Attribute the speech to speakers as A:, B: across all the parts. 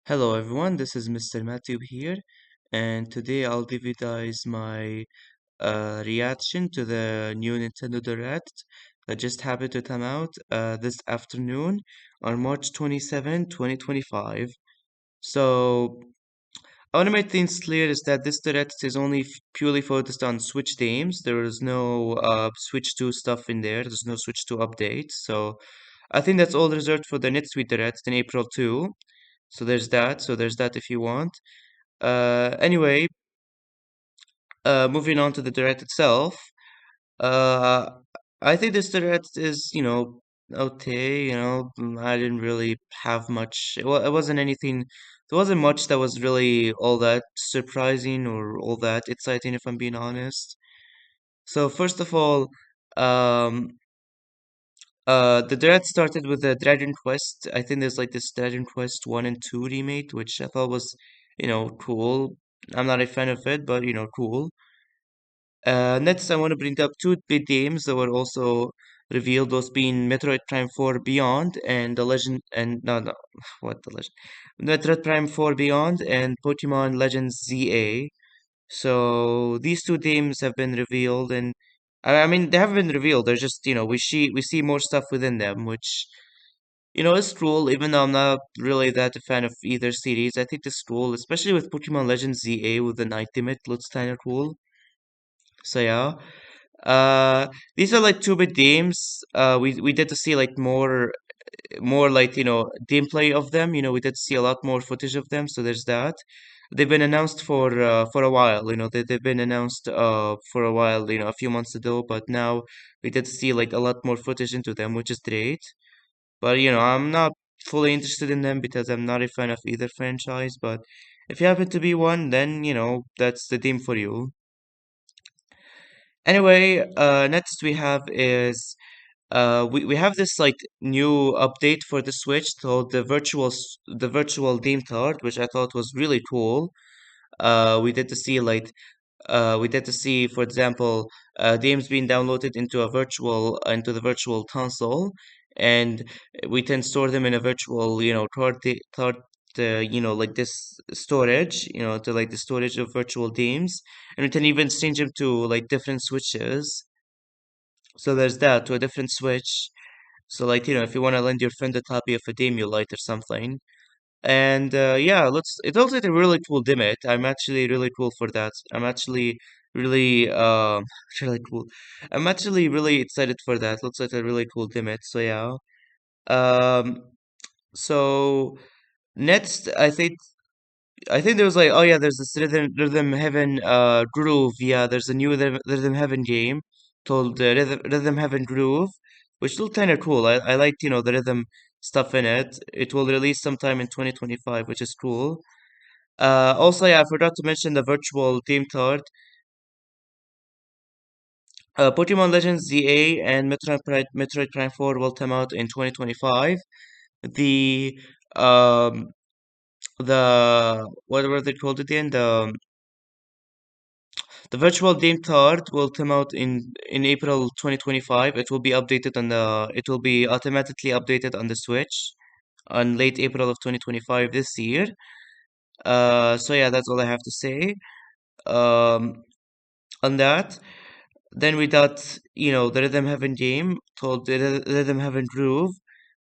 A: Hello everyone, this is Mr. Matthew here, and today I'll give you guys my reaction to the new Nintendo Direct that just happened to come out this afternoon on March 27, 2025. So, I want to make things clear is that this Direct is only purely focused on Switch games. There is no Switch 2 stuff in there, there's no Switch 2 updates. So, I think that's all reserved for the next week Direct in April 2. So there's that if you want. Anyway, moving on to the direct itself. Uh, I think this direct is, okay. I didn't really have much. It wasn't anything. There wasn't much that was really all that surprising or all that exciting, if I'm being honest. So first of all, um, the direct started with the Dragon Quest. I think there's like this Dragon Quest 1 and 2 remake, which I thought was, cool. I'm not a fan of it, but cool. Next, I want to bring up two big games that were also revealed, those being Metroid Prime 4 Beyond and the Legend and no, what the Legend? Metroid Prime 4 Beyond and Pokemon Legends ZA. So these two games have been revealed, and I mean they haven't been revealed. They're just we see more stuff within them, which is cool. Even though I'm not really that a fan of either series, I think it's cool, especially with Pokemon Legends ZA with an ultimate looks kind of cool. So yeah. Uh, these are like two big games. We did to see like more like gameplay of them. We did see a lot more footage of them. So there's that. They've been announced for a while. They've been announced for a while. A few months ago. But now we did see like a lot more footage into them, which is great. But I'm not fully interested in them because I'm not a fan of either franchise. But if you happen to be one, then that's the game for you. Anyway, next we have is we have this like new update for the Switch called the virtual Game Card, which I thought was really cool. We did to see like we get to see, for example, games being downloaded into the virtual console, and we can store them in a virtual, card, like this storage, to like the storage of virtual games, and we can even change them to like different switches. So there's that to a different switch. So like if you want to lend your friend a copy of a game you like or something, and yeah, it looks like a really cool dimit. I'm actually really cool for that. I'm actually really really cool. I'm actually really excited for that. Looks like a really cool dimit. So yeah. Um so next I think there was like, oh yeah, there's this Rhythm Heaven Groove. Yeah, there's a new Rhythm Heaven game called Rhythm Heaven Groove, which looked kind of cool. I liked, the rhythm stuff in it. It will release sometime in 2025, which is cool. Also, yeah, I forgot to mention the virtual theme card. Pokemon Legends ZA and Metroid Prime 4 will come out in 2025. The um what were they called again? The virtual theme card will come out in April 2025. It will be automatically updated on the Switch on late April of 2025 this year. So yeah, that's all I have to say. Um, on that. Then we got, the Rhythm Heaven game called the Rhythm Heaven Groove,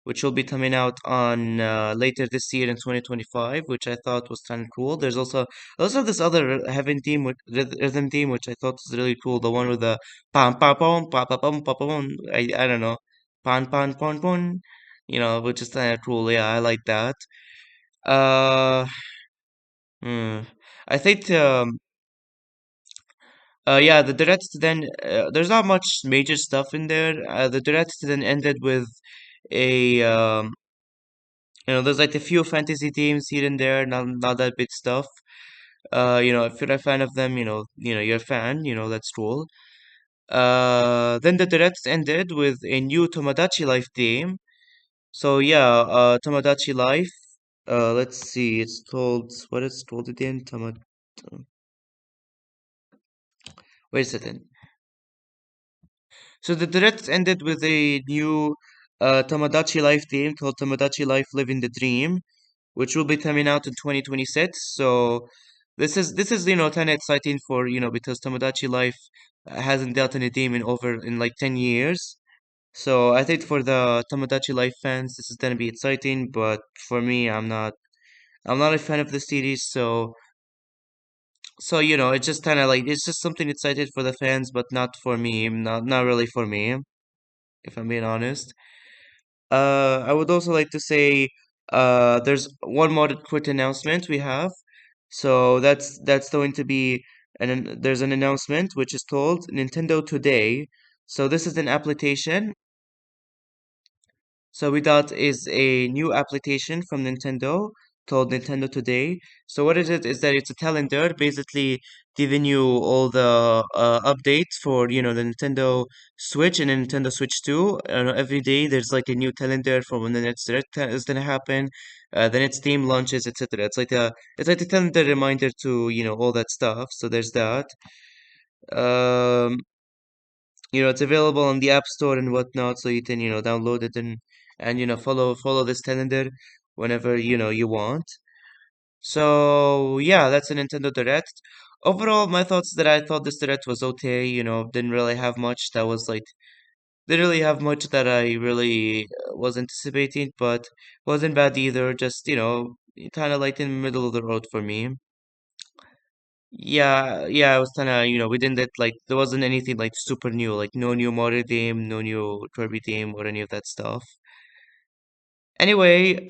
A: which will be coming out on later this year in 2025, which I thought was kind of cool. There's also this other Heaven theme, Rhythm theme, which I thought was really cool. The one with the pam pam pam pam pam pam pam pam. I don't know, pan pan pan pan. Which is kind of cool. Yeah, I like that. Uh, hmm. I think yeah, the direct then there's not much major stuff in there. The direct then ended with a there's like a few fantasy teams here and there, not that big stuff. If you're a fan of them, you're a fan. That's cool. Then the direct ended with a new Tomodachi Life game. So yeah, Tomodachi Life. Let's see, it's called what it's called again. Wait a second. So the direct ended with a new Tomodachi Life game called Tomodachi Life Living the Dream. which will be coming out in 2026. So this is kind of exciting for because Tomodachi Life hasn't dealt in a game in like 10 years. So I think for the Tomodachi Life fans, this is gonna be exciting. But for me, I'm not a fan of the series. So it's just kind of like it's just something excited for the fans, but not for me. Not really for me, if I'm being honest. I would also like to say, there's one more quick announcement we have. So that's going to be there's an announcement which is called Nintendo Today. So this is an application. So we got is a new application from Nintendo called Nintendo Today. So what is it? Is that it's a calendar basically giving you all the updates for the Nintendo Switch and Nintendo Switch 2. Every day there's like a new calendar for when the next direct is gonna happen, the next Steam launches, etc. It's like a calendar reminder to all that stuff. So there's that. Um, it's available on the App Store and whatnot, so you can, download it and follow this calendar whenever you want. So yeah, that's a Nintendo Direct. Overall, my thoughts that I thought this Direct was okay. Didn't really have much that was like didn't really have much that I really was anticipating, but wasn't bad either. Just kind of like in the middle of the road for me. Yeah, yeah, I was kind of, we didn't get like there wasn't anything like super new, like no new Mario game, no new Kirby game or any of that stuff. Anyway,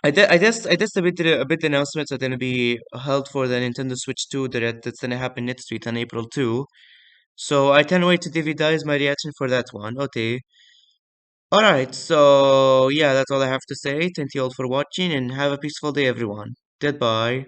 A: I guess a bit announcements are gonna be held for the Nintendo Switch 2 that's gonna happen next week on April 2. So I can't wait to give you guys my reaction for that one. Okay. All right. So yeah, that's all I have to say. Thank you all for watching and have a peaceful day, everyone. Goodbye.